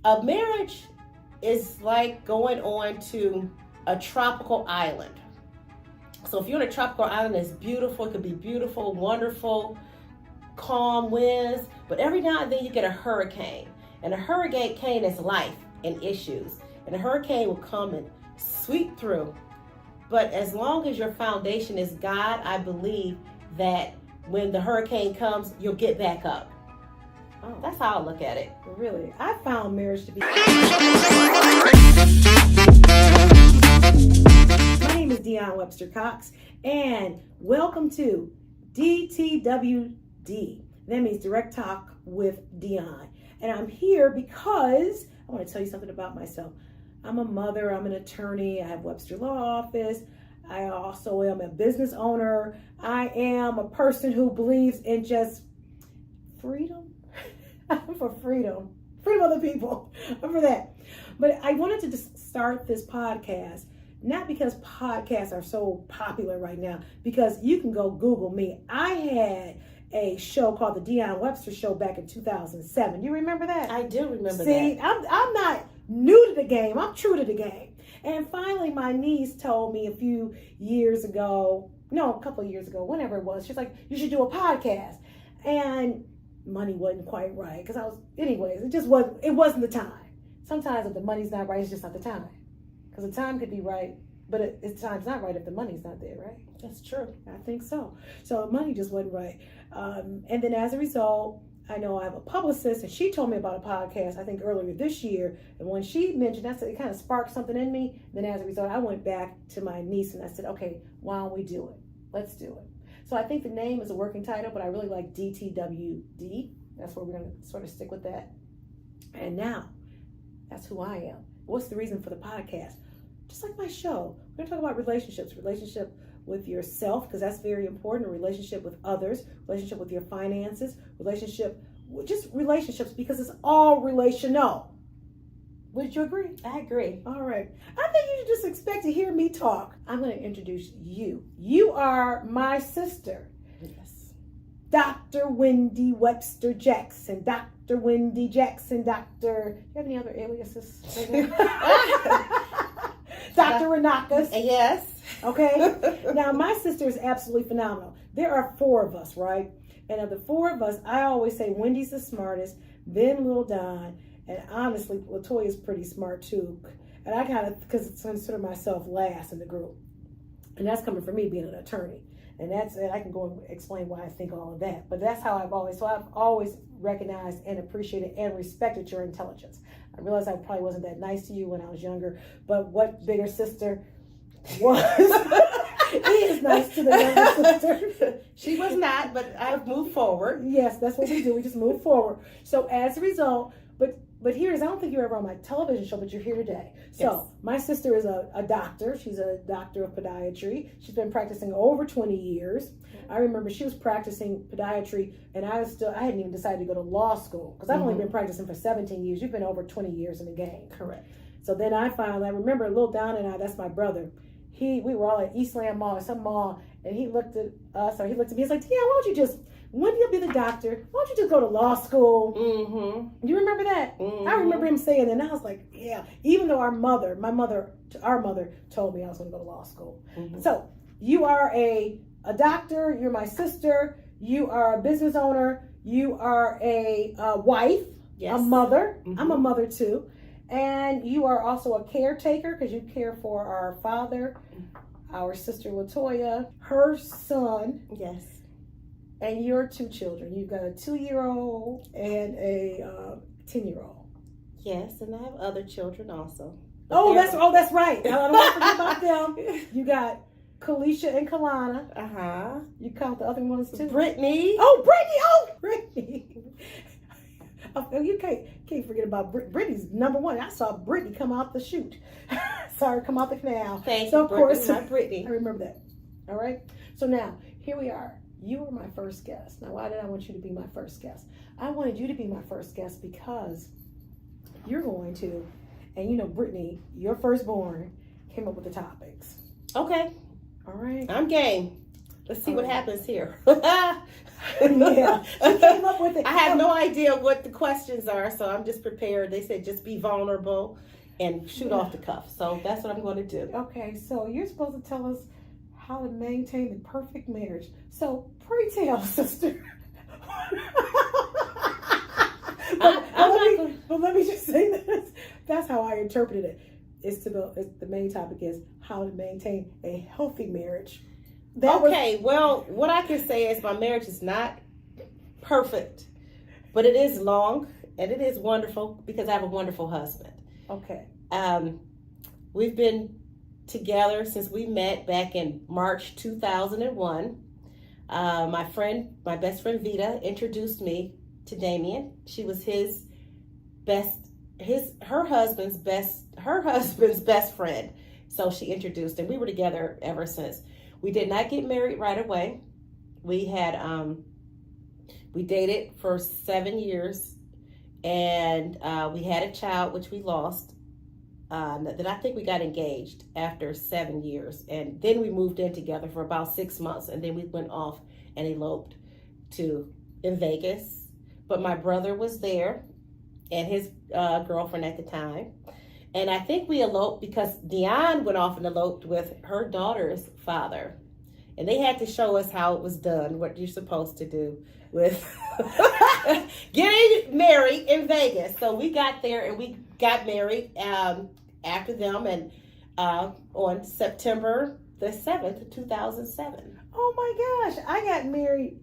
A marriage is like going on to a tropical island. So if you're on a tropical island, it's beautiful. It could be beautiful, wonderful, calm winds. But every now and then you get a hurricane. And a hurricane is life and issues. And a hurricane will come and sweep through. But as long as your foundation is God, I believe that when the hurricane comes, you'll get back up. Oh, that's how I look at it. Really, I found marriage to be. My name is Dionne Webster-Cox, and welcome to DTWD. That means Direct Talk with Dionne. And I'm here because I want to tell you something about myself. I'm a mother, I'm an attorney, I have Webster Law Office. I also am a business owner. I am a person who believes in just freedom. I'm for freedom of the people. I'm for that. But I wanted to just start this podcast, not because podcasts are so popular right now, because you can go Google me. I had a show called the Dionne Webster Show back in 2007. You remember that? I do remember that. See, I'm not new to the game. I'm true to the game. And finally, my niece told me a couple of years ago, whenever it was, she's like, you should do a podcast. And money wasn't quite right. Because it wasn't the time. Sometimes if the money's not right, it's just not the time. Because the time could be right, but the time's not right if the money's not there, right? That's true. I think so. So money just wasn't right. And then as a result, I know I have a publicist, and she told me about a podcast, I think earlier this year. And when she mentioned that, it kind of sparked something in me. Then as a result, I went back to my niece and I said, okay, why don't we do it? Let's do it. So I think the name is a working title, but I really like DTWD. That's where we're going to sort of stick with that. And now, that's who I am. What's the reason for the podcast? Just like my show, we're going to talk about relationship with yourself, because that's very important, a relationship with others, relationship with your finances, relationships, because it's all relational. Would you agree? I agree. All right. I think you should just expect to hear me talk. I'm going to introduce you. You are my sister. Yes. Dr. Wendy Webster-Jackson. Dr. Wendy Jackson. Do you have any other aliases? Dr. Renakas. Yes. Okay. Now, my sister is absolutely phenomenal. There are four of us, right? And of the four of us, I always say Wendy's the smartest, then Lil Don, and honestly, Latoya's pretty smart too. And I kind of consider myself last in the group. And that's coming from me being an attorney. And I can go and explain why I think all of that. But that's how I've always recognized and appreciated and respected your intelligence. I realized I probably wasn't that nice to you when I was younger, but what bigger sister was? He is nice to the younger sister. She was not, but I've moved forward. Yes, that's what we do. We just move forward. So as a result, but here it is. I don't think you're ever on my television show, but you're here today. So yes. My sister is a doctor. She's a doctor of podiatry. She's been practicing over 20 years. I remember she was practicing podiatry, and I hadn't even decided to go to law school, because I've only been practicing for 17 years. You've been over 20 years in the game. Correct. So then I remember Lil Don and I, that's my brother. We were all at Eastland Mall, some mall, and he looked at us, or he looked at me, he's like, yeah, why don't you just, when you'll be the doctor, why don't you just go to law school? Mm-hmm. You remember that? Mm-hmm. I remember him saying that, and I was like, yeah. Even though our mother told me I was going to go to law school. Mm-hmm. So you are a doctor, you're my sister, you are a business owner, you are a wife, yes. A mother. Mm-hmm. I'm a mother too. And you are also a caretaker, because you care for our father, our sister Latoya, her son. Yes. And your two children. You've got a 2-year-old and a 10-year-old. Yes, and I have other children also. That's right. I don't want to forget about them. You got Kalisha and Kalana. Uh-huh. You count the other ones too? Brittany. Brittany. Oh, you can't forget about Brittany's number one. I saw Brittany come out the chute. Come out the canal. Thank you, of course, Brittany. I remember that. All right. So now, here we are. You were my first guest. Now, why did I want you to be my first guest? I wanted you to be my first guest because you're going to, and Brittany, your firstborn, came up with the topics. Okay. All right. I'm game. Let's see what happens here. Yeah, she came up with it. I have no idea what the questions are, so I'm just prepared. They said just be vulnerable and shoot off the cuff. So that's what I'm going to do. Okay, so you're supposed to tell us how to maintain the perfect marriage. So pray tell, sister. But let me just say this. That's how I interpreted it. The main topic is how to maintain a healthy marriage. Well, what I can say is my marriage is not perfect, but it is long and it is wonderful because I have a wonderful husband. Okay. We've been together since we met back in March 2001. My best friend Vita introduced me to Damien. She was her husband's best friend. So she introduced him. We were together ever since. We did not get married right away. We dated for 7 years, and we had a child, which we lost. Then I think we got engaged after 7 years, and then we moved in together for about 6 months, and then we went off and eloped in Vegas. But my brother was there, and his girlfriend at the time. And I think we eloped because Dionne went off and eloped with her daughter's father. And they had to show us how it was done, what you're supposed to do with getting married in Vegas. So we got there and we got married after them and on September the 7th, 2007. Oh my gosh, I got married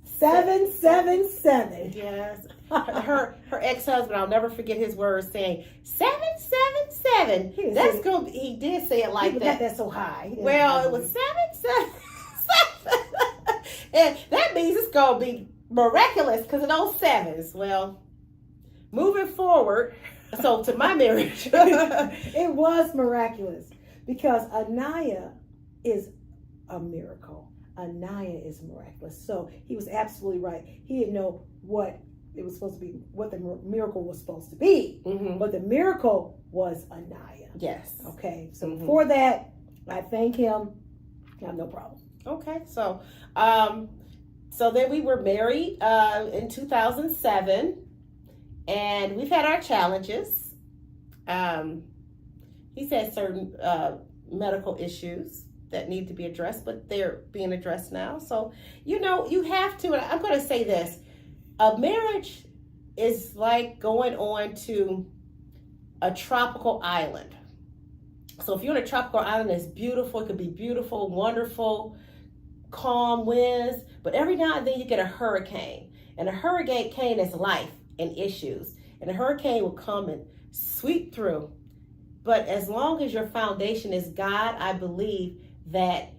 777. Yes. Her ex-husband, I'll never forget his words saying 777. He did say it like that. Got that so high. Well, it was 777. And that means it's gonna be miraculous because of those sevens. Well, moving forward, so to my marriage. It was miraculous because Anaya is a miracle. Anaya is miraculous. So he was absolutely right. He didn't know what it was supposed to be, what the miracle was supposed to be. Mm-hmm. But the miracle was Anaya. Yes. Okay. So for that, I thank him. I have no problem. Okay. So then we were married in 2007, and we've had our challenges. He's had certain medical issues that need to be addressed, but they're being addressed now. So, you have to, and I'm going to say this, a marriage is like going on to a tropical island. So if you're on a tropical island, it's beautiful. It could be beautiful, wonderful, calm winds, but every now and then you get a hurricane. And a hurricane is life and issues. And a hurricane will come and sweep through. But as long as your foundation is God, I believe that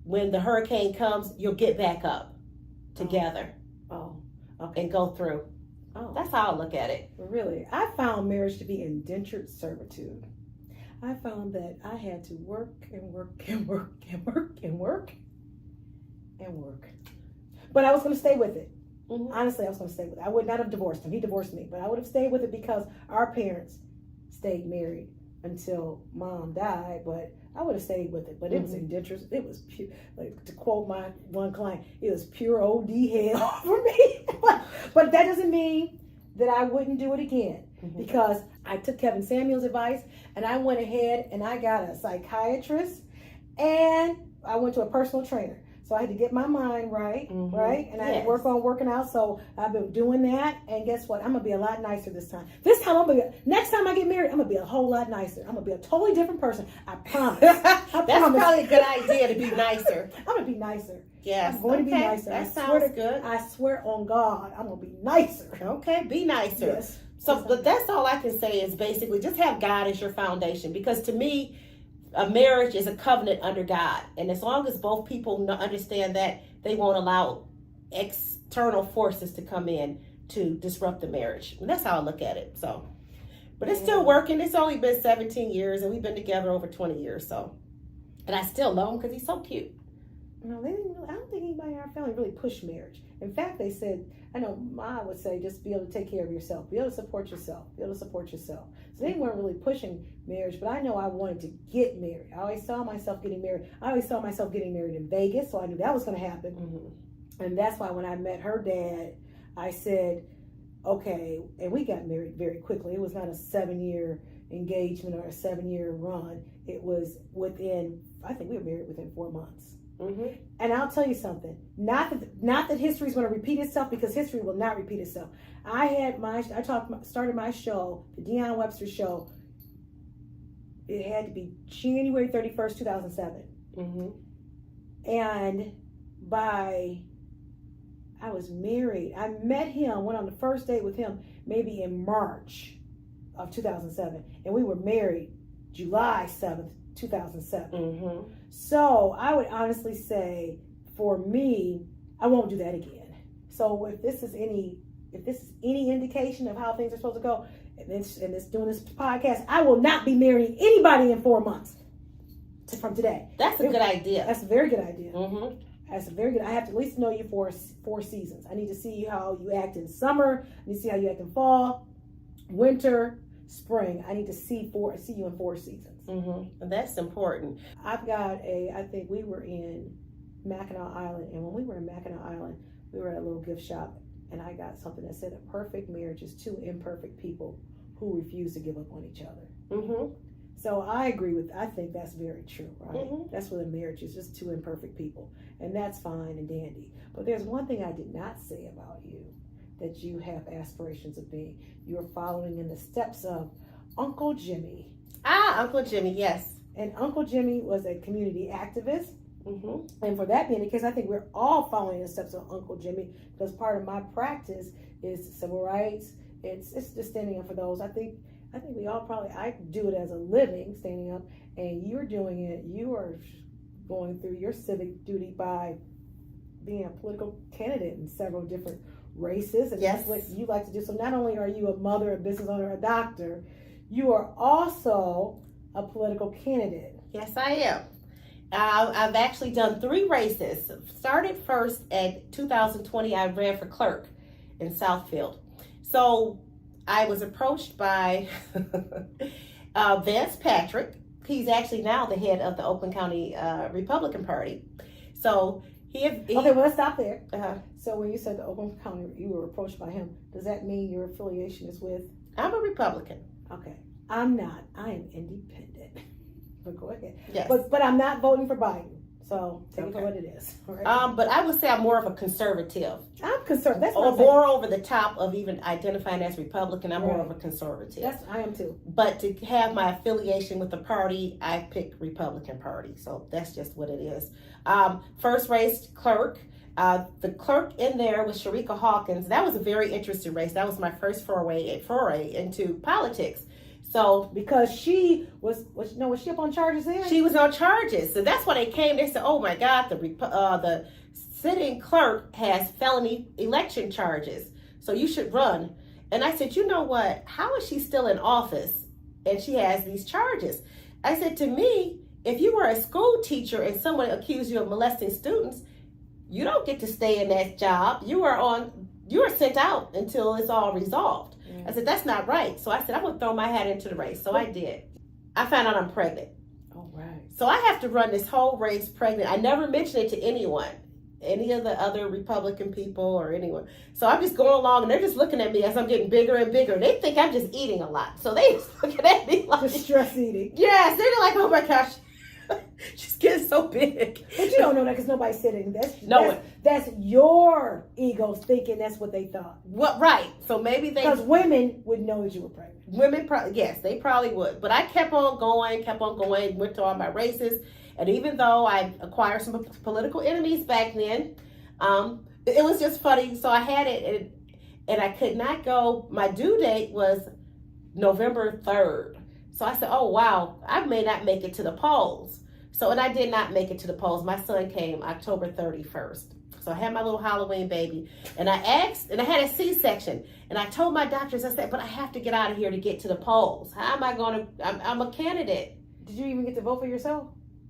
when the hurricane comes, you'll get back up together. Okay. And go through. That's how I look at it. Really? I found marriage to be indentured servitude. I found that I had to work and work and work and work and work and work. But I was going to stay with it. Mm-hmm. Honestly, I was going to stay with it. I would not have divorced him. He divorced me. But I would have stayed with it because our parents stayed married until mom died. But I would have stayed with it. But it was indentures. It was pure, like to quote my one client, it was pure OD hell for me. But that doesn't mean that I wouldn't do it again. Because I took Kevin Samuel's advice and I went ahead and I got a psychiatrist and I went to a personal trainer. So I had to get my mind right, right? And I had to work on working out. So I've been doing that. And guess what? I'm going to be a lot nicer this time. Next time I get married, I'm going to be a whole lot nicer. I'm going to be a totally different person. I promise. That's probably a good idea to be nicer. I'm going to be nicer. Yes. I'm going to be nicer. That sounds good. I swear on God, I'm going to be nicer. Okay, be nicer. Yes. So, but that's all I can say is basically just have God as your foundation. Because to me, a marriage is a covenant under God. And as long as both people understand that, they won't allow external forces to come in to disrupt the marriage. And that's how I look at it. So, but it's still working. It's only been 17 years and we've been together over 20 years. So, and I still love him because he's so cute. No, I don't think anybody in our family really pushed marriage. In fact, they said I know Ma would say just be able to take care of yourself, be able to support yourself, be able to support yourself. So they weren't really pushing marriage, but I know I wanted to get married. I always saw myself getting married. I always saw myself getting married in Vegas, so I knew that was going to happen. Mm-hmm. And that's why when I met her dad, I said, okay, and we got married very quickly. It was not a 7-year engagement or a 7-year run. It was within, I think we were married within 4 months. Mm-hmm. And I'll tell you something, not that history is going to repeat itself, because history will not repeat itself. Started my show, the Dionne Webster Show. It had to be January 31st, 2007. Mm-hmm. And I was married. I met him, went on the first date with him maybe in March of 2007. And we were married July 7th, 2007. Mm-hmm. So I would honestly say, for me, I won't do that again. So if this is any indication of how things are supposed to go, and it's doing this podcast, I will not be marrying anybody in 4 months from today. That's a good idea. That's a very good idea. Mm-hmm. That's a very good. I have to at least know you for 4 seasons. I need to see how you act in summer. I need to see how you act in fall, winter, spring. I need to see you in 4 seasons. Mm-hmm. And that's important. I think we were in Mackinac Island, and when we were in Mackinac Island, we were at a little gift shop, and I got something that said a perfect marriage is 2 imperfect people who refuse to give up on each other. Mm-hmm. So I think that's very true, right? Mm-hmm. That's what a marriage is, just 2 imperfect people. And that's fine and dandy. But there's one thing I did not say about you that you have aspirations of being. You're following in the steps of Uncle Jimmy. Uncle Jimmy, yes. And Uncle Jimmy was a community activist. Mm-hmm. And for that being the case, I think we're all following in the steps of Uncle Jimmy, because part of my practice is civil rights. It's just standing up for those. I think we all I do it as a living, standing up, and you're doing it. You are going through your civic duty by being a political candidate in several different races, and yes, that's what you like to do. So not only are you a mother, a business owner, a doctor, you are also a political candidate. Yes, I am. I've actually done 3 races. Started first at 2020, I ran for clerk in Southfield. So I was approached by Vance Patrick. He's actually now the head of the Oakland County Republican Party. So he okay, well, let's stop there. Uh-huh. So when you said the Oakland County, you were approached by him, does that mean your affiliation is with? I'm a Republican. Okay. I'm not. I am independent. But go ahead. Yes. But I'm not voting for Biden. So take it for what it is. Right? But I would say I'm more of a conservative. I'm conservative. That's or more over the top of even identifying as Republican. I'm more of a conservative. I am too. But to have my affiliation with the party, I picked Republican Party. So that's just what it is. First race, clerk. The clerk in there was Sharika Hawkins. That was a very interesting race. That was my first foray into politics. So because she was she up on charges there? She was on charges. So that's why they came. They said, "Oh my God, the sitting clerk has felony election charges. So you should run." And I said, "You know what? How is she still in office and she has these charges?" I said, "To me, if you were a school teacher and someone accused you of molesting students, you don't get to stay in that job. You are sent out until it's all resolved." I said, "That's not right." So I said, "I'm going to throw my hat into the race." So I did. I found out I'm pregnant. Oh, right. So I have to run this whole race pregnant. I never mentioned it to anyone, any of the other Republican people or anyone. So I'm just going along, and they're just looking at me as I'm getting bigger and bigger. They think I'm just eating a lot. So they just looking at me like... Just stress eating. Yes. They're like, "Oh, my gosh. She's getting so big." But you don't know that because nobody's sitting. That's your ego thinking that's what they thought. What? Right. So maybe they... Because women would know that you were pregnant. Women, yes, they probably would. But I kept on going, went to all my races. And even though I acquired some political enemies back then, it was just funny. So I had it, and I could not go. My due date was November 3rd. So I said, "Oh, wow, I may not make it to the polls." And I did not make it to the polls. My son came October 31st. So I had my little Halloween baby. And I asked, and I had a C-section. And I told my doctors, I said, "But I have to get out of here to get to the polls. How am I going to, I'm a candidate." Did you even get to vote for yourself?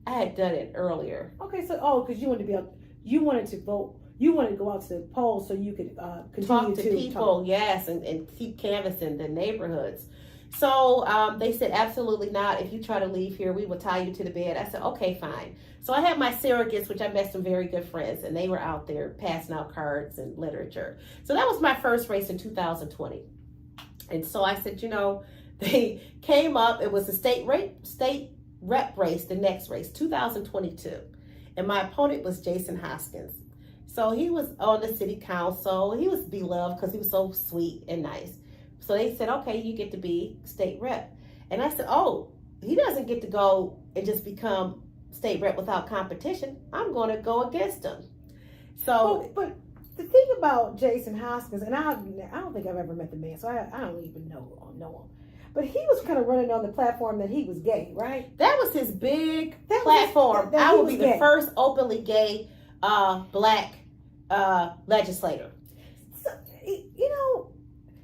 I had done it earlier. Okay, so, because you wanted to vote. you wanted to go out to the polls so you could continue talk to people, yes, and keep canvassing the neighborhoods. So they said, absolutely not. If you try to leave here, we will tie you to the bed. I said, okay, fine. So I had my surrogates, which I met some very good friends, and they were out there passing out cards and literature. So that was my first race in 2020. And so I said, they came up. It was a state rep race, the next race, 2022. And my opponent was Jason Hoskins. So he was on the city council. He was beloved because he was so sweet and nice. So they said, okay, you get to be state rep. And I said, oh, he doesn't get to go and just become state rep without competition. I'm going to go against him. So, but the thing about Jason Hoskins, and I don't think I've ever met the man, so I don't even know him. But he was kind of running on the platform that he was gay, right? That was his big platform. I will be the first openly gay black legislator. So,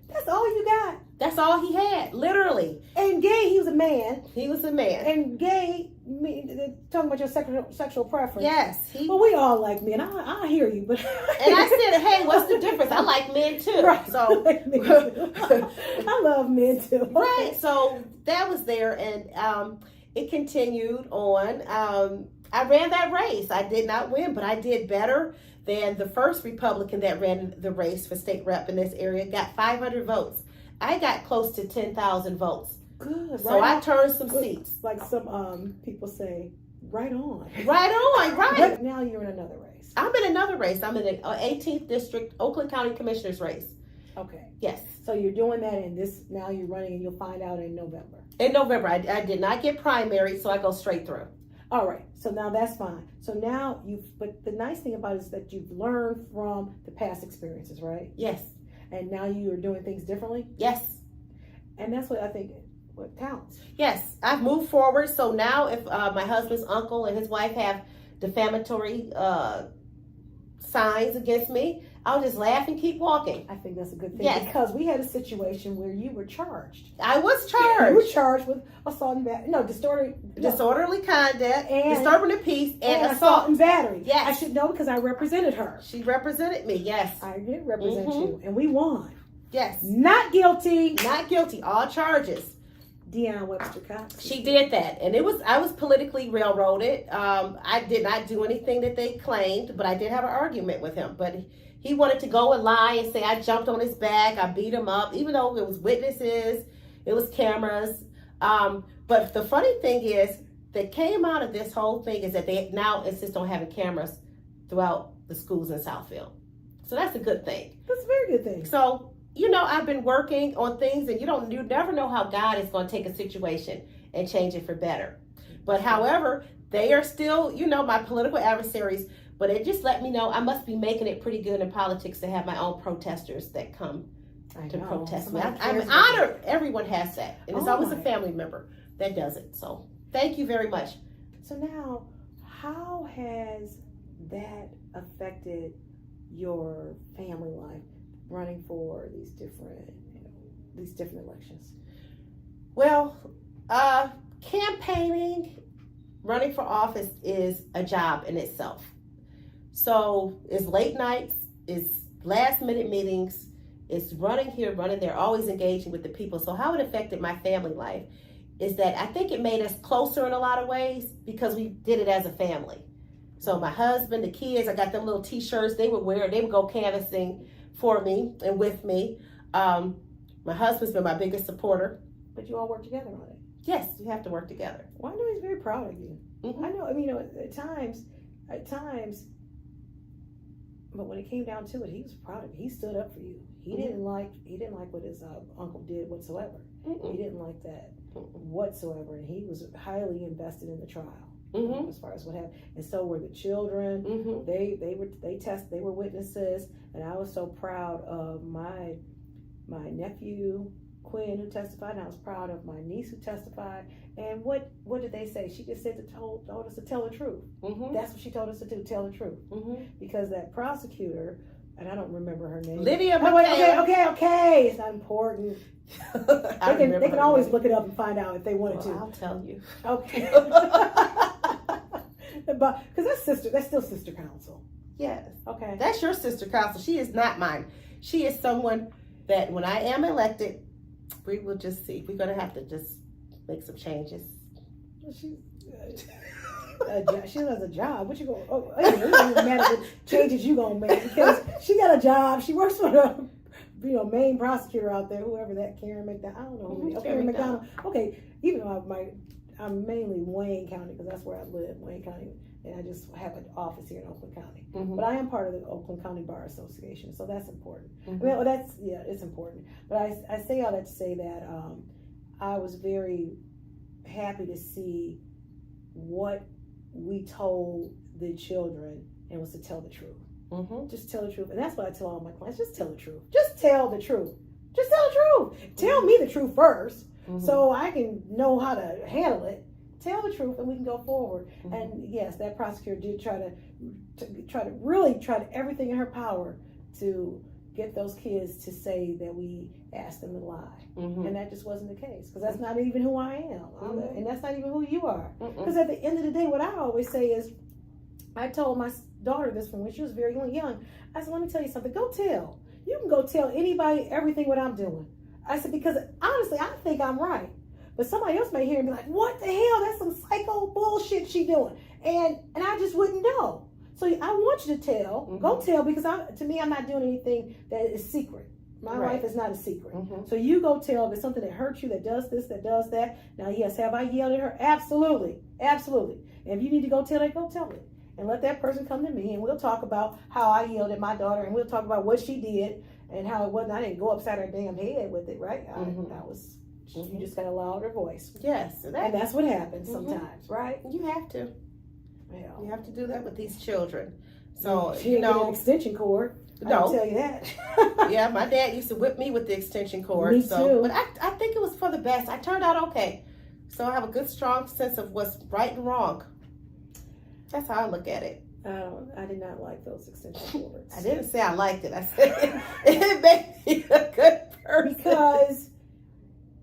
that's all you got. That's all he had, literally. And gay, he was a man. He was a man. And gay, talking about your sexual preference. Yes. Well, we all like men. I hear you, but and I said, hey, what's the difference? I like men too. Right. So I love men too. Right. So that was there, and it continued on. I ran that race. I did not win, but I did better than the first Republican that ran the race for state rep in this area. Got 500 votes. I got close to 10,000 votes. Good. So I turned some seats. Like some people say, right on. Right on, right. But now you're in another race. I'm in another race. I'm in the 18th District, Oakland County Commissioner's race. Okay. Yes. So you're doing that, and now you're running, and you'll find out in November. In November. I did not get primary, so I go straight through. All right. So now that's fine. So now but the nice thing about it is that you've learned from the past experiences, right? Yes. And now you are doing things differently? Yes. And that's what I think what counts. Yes. I've moved forward. So now if my husband's uncle and his wife have defamatory signs against me, I'll just laugh and keep walking. I think that's a good thing. Yes. Because we had a situation where you were charged. I was charged. You were charged with assault and battery. No, disorderly conduct, and disturbing the peace, and assault and battery. Yes. I should know because I represented her. She represented me, yes. I did represent you, and we won. Yes. Not guilty. Not guilty. All charges. Dionne Webster-Jackson. She did that, and I was politically railroaded. I did not do anything that they claimed, but I did have an argument with him. But he wanted to go and lie and say I jumped on his back, I beat him up, even though it was witnesses, it was cameras. But the funny thing is, that came out of this whole thing is that they now insist on having cameras throughout the schools in Southfield. So that's a good thing. That's a very good thing. So, I've been working on things, and you never know how God is going to take a situation and change it for better. But however, they are still, my political adversaries, but it just let me know I must be making it pretty good in politics to have my own protesters that come to protest me. I'm honored everyone has that. And it's always a family member that does it. So thank you very much. So now, how has that affected your family life running for these different elections? Well, campaigning, running for office is a job in itself. So it's late nights, it's last minute meetings, it's running here, running there, always engaging with the people. So how it affected my family life is that I think it made us closer in a lot of ways because we did it as a family. So my husband, the kids, I got them little t-shirts they would wear. They would go canvassing for me and with me. My husband's been my biggest supporter. But you all work together on it. Yes, you have to work together. Well, I know he's very proud of you. Mm-hmm. I know, at times, but when it came down to it, he was proud of you. He stood up for you. He didn't like what his uncle did whatsoever. He didn't like that whatsoever, and he was highly invested in the trial as far as what happened. And so were the children. They were witnesses, and I was so proud of my nephew Quinn who testified, and I was proud of my niece who testified. And what did they say? She just told us to tell the truth. That's what she told us to do, tell the truth. Because that prosecutor, and I don't remember her name. Lydia. Okay. It's not important. They can always look it up and find out if they wanted to. I'll tell you. Okay. But because that's still sister counsel. Yes. Okay. That's your sister council. She is not mine. She is someone that when I am elected, we will just see. We're going to have to just make some changes. She has a job. What you going? Oh, it doesn't matter what changes you gonna make because she got a job. She works for the main prosecutor out there, whoever that Karen McDonald. I don't know who. Karen McDonald. Okay, even though I'm mainly Wayne County because that's where I live, Wayne County, and I just have an office here in Oakland County. But I am part of the Oakland County Bar Association, so that's important. Well, it's important. But I say all that to say that I was very happy to see what we told the children, and was to tell the truth. Just tell the truth. And that's what I tell all my clients. Just tell the truth. Just tell the truth. Just tell the truth. Tell me the truth first so I can know how to handle it. Tell the truth and we can go forward. And yes, that prosecutor did try to everything in her power to get those kids to say that we asked them to lie. And that just wasn't the case because that's not even who I am. And that's not even who you are. Because at the end of the day, what I always say is, I told my daughter this when she was very young. I said, let me tell you something. Go tell. You can go tell anybody everything what I'm doing. I said, because honestly, I think I'm right. But somebody else may hear and be like, what the hell? That's some psycho bullshit she doing. And I just wouldn't know. So I want you to tell. Go tell because to me, I'm not doing anything that is secret. My life is not a secret. So you go tell if it's something that hurts you, that does this, that does that. Now, yes, have I yelled at her? Absolutely. Absolutely. And if you need to go tell it, go tell it. And let that person come to me and we'll talk about how I yelled at my daughter and we'll talk about what she did and how it wasn't. I didn't go upside her damn head with it, right? You just got to allow her voice. Yes. And that's what happens sometimes, right? You have to. Well, you have to do that with these children. So, she didn't get an extension cord. I can tell you that. Yeah, my dad used to whip me with the extension cord. Me too. But I think it was for the best. I turned out okay. So I have a good, strong sense of what's right and wrong. That's how I look at it. I did not like those extension cords. I didn't say I liked it. I said it made me a good person.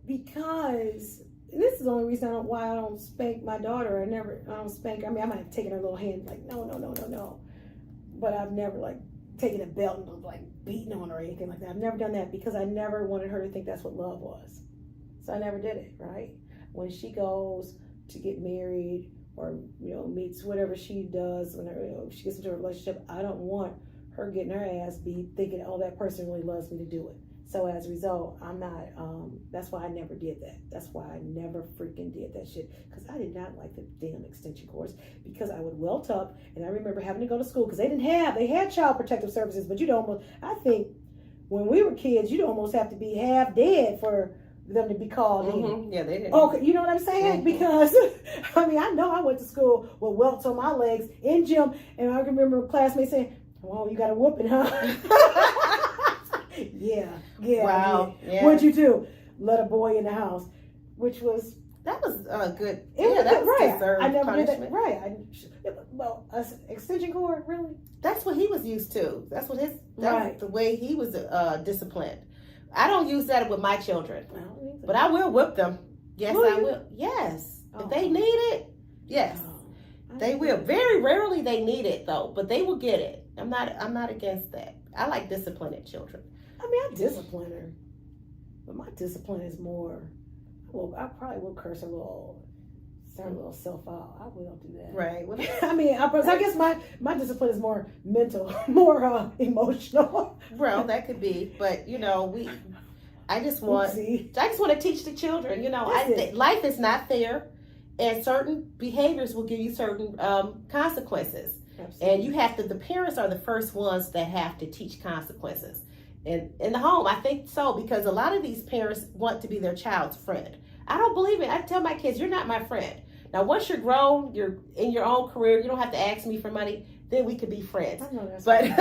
Because this is the only reason why I don't spank my daughter. I don't spank her. I mean, I might have taken her little hand like, no. But I've never like taken a belt and like beating on her or anything like that. I've never done that because I never wanted her to think that's what love was. So I never did it, right? When she goes to get married or, meets whatever she does, when she gets into a relationship, I don't want her getting her ass beat thinking, oh, that person really loves me to do it. So as a result, I'm not, that's why I never did that. That's why I never freaking did that shit. Because I did not like the damn extension cords because I would welt up and I remember having to go to school because they had child protective services, but I think when we were kids, you'd almost have to be half dead for them to be called in. Yeah, they did. Okay, you know what I'm saying? Because, I know I went to school with welts on my legs in gym and I remember classmates saying, well, you got a whooping, huh? Yeah. Wow. Yeah. What'd you do? Let a boy in the house, which was good. That was right. Deserved I never punishment. did that. Right. Extension cord, really? That's what he was used to. That's what was the way he was disciplined. I don't use that with my children, I but I will whip them. Yes, I will. Yes, if they need it, yes, they will. Very rarely they need it though, but they will get it. I'm not against that. I like disciplined children. I discipline her, but my discipline is more. I probably will curse her start a little self out. I will do that. Right. I guess my discipline is more mental, more emotional. Well, that could be, but I just want to teach the children. Life is not fair, and certain behaviors will give you certain consequences. Absolutely. And the parents are the first ones that have to teach consequences. And in the home, I think so, because a lot of these parents want to be their child's friend. I don't believe it. I tell my kids, you're not my friend. Now, once you're grown, you're in your own career, you don't have to ask me for money, then we could be friends. But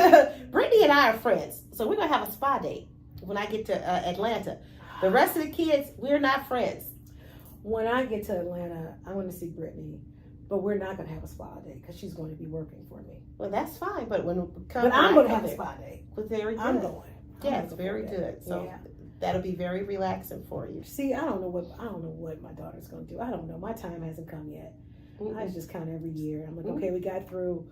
Brittany and I are friends. So we're going to have a spa date when I get to Atlanta. The rest of the kids, we're not friends. When I get to Atlanta, I want to see Brittany. But we're not going to have a spa day because she's going to be working for me. Well, that's fine. But I'm going to have a spa day. Very good. I'm going. Yes, very good. So that'll be very relaxing for you. See, I don't know what my daughter's going to do. I don't know. My time hasn't come yet. I just count every year. I'm like, okay, we got through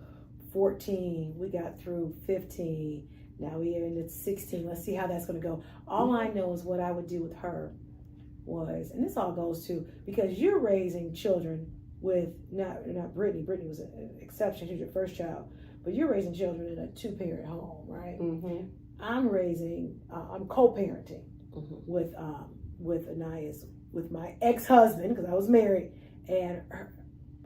14. We got through 15. Now we're in 16. Let's see how that's going to go. All I know is what I would do with her was, and this all goes to, because you're raising children with, not Brittany. Brittany was an exception. She's your first child. But you're raising children in a 2-parent home, right? Mm-hmm. I'm co-parenting Mm-hmm. with Anaya's, with my ex-husband, because I was married, and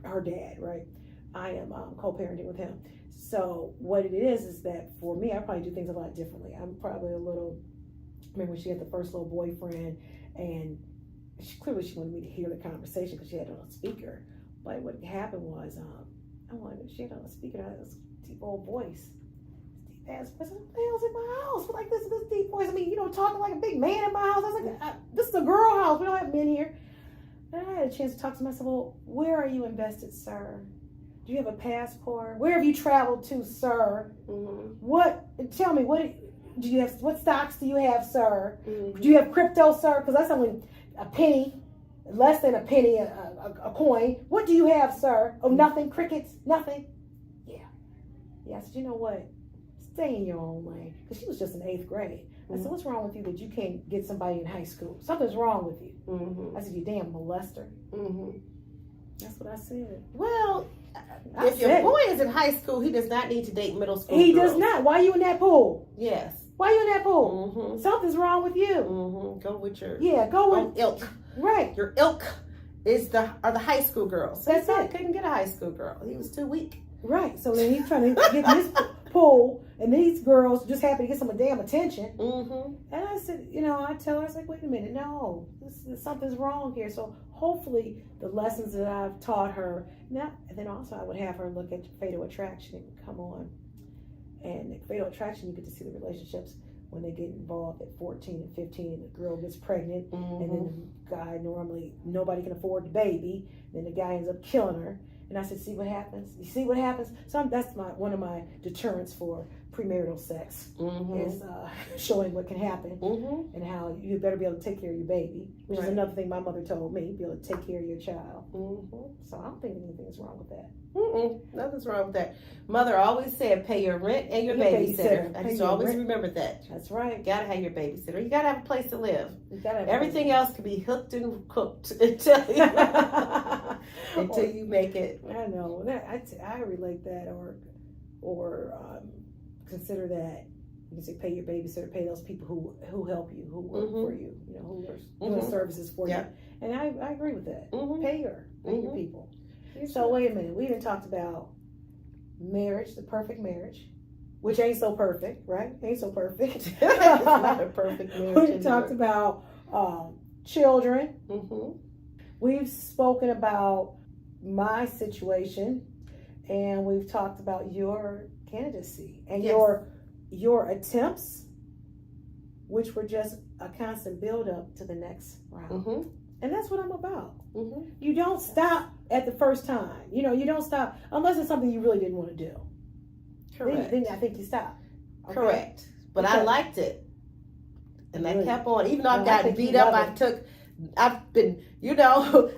her dad, right? I am co-parenting with him. So what it is that for me, I probably do things a lot differently. I'm probably a little, remember when she had the first little boyfriend, and she wanted me to hear the conversation because she had it on a speaker. But what happened was, she had it on a speaker, and I had this deep old voice. Deep ass voice. What the hell's in my house? Like this deep voice. I mean, talking like a big man in my house. I was like, this is a girl house. We don't have men here. And I had a chance to talk to myself. Well, where are you invested, sir? Do you have a passport? Where have you traveled to, sir? Mm-hmm. Tell me, what do you have? What stocks do you have, sir? Mm-hmm. Do you have crypto, sir? Because that's only a penny, less than a penny, a coin. What do you have, sir? Oh, nothing. Crickets, nothing. Yeah, I said, you know what? Stay in your own lane. Because she was just in 8th grade. I said, what's wrong with you that you can't get somebody in high school? Something's wrong with you. Mm-hmm. I said, you damn molester. Mm-hmm. That's what I said. Well, if your boy is in high school, he does not need to date middle school He girls. does not. Why are you in that pool? Yes. Why are you in that pool? Mm-hmm. Something's wrong with you. Mm-hmm. Go with your Go with ilk. Right. Your ilk are the high school girls. So That's it. Couldn't get a high school girl. He was too weak. Right. So then he's trying to get in this pool, and these girls just happy to get some damn attention. Mm-hmm. And I said, I tell her, I was like, wait a minute, no, something's wrong here. So hopefully the lessons that I've taught her, and then also I would have her look at Fatal Attraction and come on. And Fatal Attraction, you get to see the relationships when they get involved at 14 and 15, and the girl gets pregnant, and then the guy nobody can afford the baby, then the guy ends up killing her. And I said, see what happens? You see what happens? So that's one of my deterrents for premarital sex, is showing what can happen, and how you better be able to take care of your baby, which is another thing my mother told me, be able to take care of your child. So I don't think anything's wrong with that. Nothing's wrong with that. Mother always said, pay your rent and your babysitter. I just always remember that. That's right. You gotta have your babysitter. You gotta have a place to live. You gotta have everything else can be hooked and cooked until you make it. I know that I relate that, or consider that. You can say pay your babysitter, pay those people who help you, who work for you, who are doing services for you. And I agree with that. Pay your people. So wait a minute, we even talked about marriage, the perfect marriage, which ain't so perfect, right? Ain't so perfect. It's not a perfect marriage. We talked about children. We've spoken about my situation, and we've talked about your candidacy and your attempts, which were just a constant build up to the next round. And that's what I'm about. You don't stop at the first time. You don't stop unless it's something you really didn't want to do. Correct. Then I think you stop. Okay? Correct. But because I liked it. And I kept on. Even though I've gotten beat up, I've been,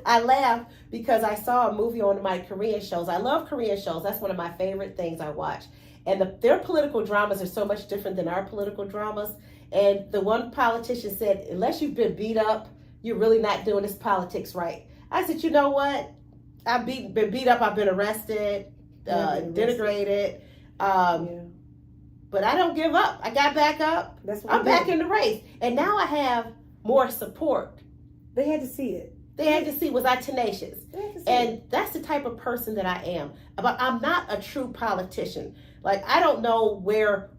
I laugh because I saw a movie on my Korean shows. I love Korean shows. That's one of my favorite things I watch. And their political dramas are so much different than our political dramas. And the one politician said, unless you've been beat up, you're really not doing this politics right. I said, you know what? I've been beat up. I've been arrested, denigrated. But I don't give up. I got back up. I'm back in the race. And now I have more support. They had to see it. They had to see, was I tenacious? And that's the type of person that I am. But I'm not a true politician. Like, I don't know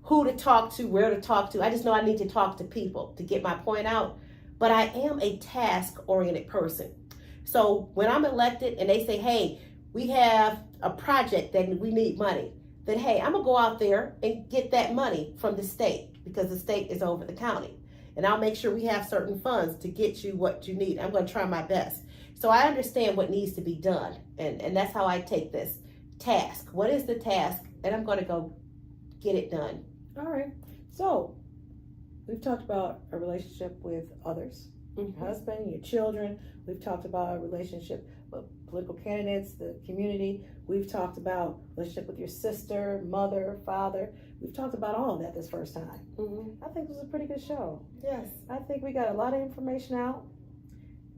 who to talk to, where to talk to. I just know I need to talk to people to get my point out. But I am a task-oriented person. So when I'm elected and they say, hey, we have a project that we need money, then hey, I'm going to go out there and get that money from the state, because the state is over the county. And I'll make sure we have certain funds to get you what you need. I'm going to try my best. So I understand what needs to be done. And that's how I take this task. What is the task? And I'm going to go get it done. All right. So we've talked about a relationship with others. your husband, your children. We've talked about our relationship with political candidates, the community. We've talked about relationship with your sister, mother, father. We've talked about all of that this first time. Mm-hmm. I think it was a pretty good show. Yes. I think we got a lot of information out,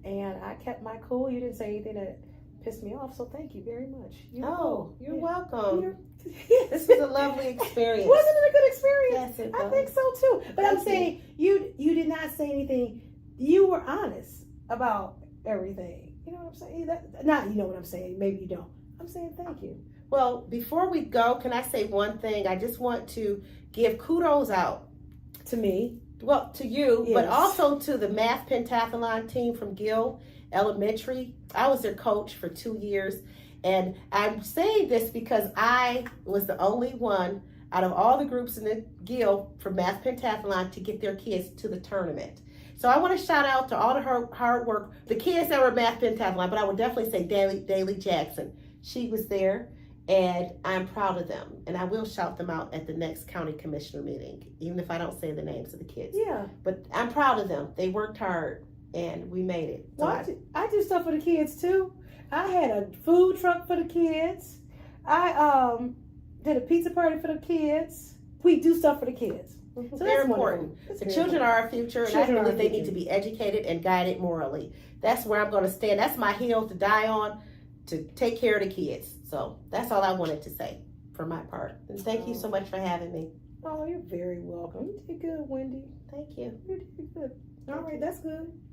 and I kept my cool. You didn't say anything that pissed me off, so thank you very much. You're welcome. Yes. This was a lovely experience. Wasn't it a good experience? Yes, it I was. think so too. But Thank I'm saying you did not say anything. You were honest about everything. You know what I'm saying? Not you know what I'm saying. Maybe you don't. I'm saying thank you. Well, before we go, can I say one thing? I just want to give kudos out To me. well, to you, but Yes. also to the math pentathlon team from Gill Elementary. I was their coach for 2 years, and I'm saying this because I was the only one out of all the groups in the Gill for math pentathlon to get their kids to the tournament. So I want to shout out to all the hard work, the kids that were math pentathlon, but I would definitely say Daly Jackson. She was there, and I'm proud of them, and I will shout them out at the next county commissioner meeting, even if I don't say the names of the kids. Yeah. But I'm proud of them. They worked hard, and we made it. So Well, I do stuff for the kids too. I had a food truck for the kids. I did a pizza party for the kids. We do stuff for the kids. So they're that's important. wonderful. The children are our future, and Children I are believe our they future. need to be educated and guided morally. That's where I'm going to stand. That's my hill to die on, to take care of the kids. So that's all I wanted to say for my part. And thank you so much for having me. Oh, you're very welcome. You did good, Wendy. Thank you. You did good. All right, that's good.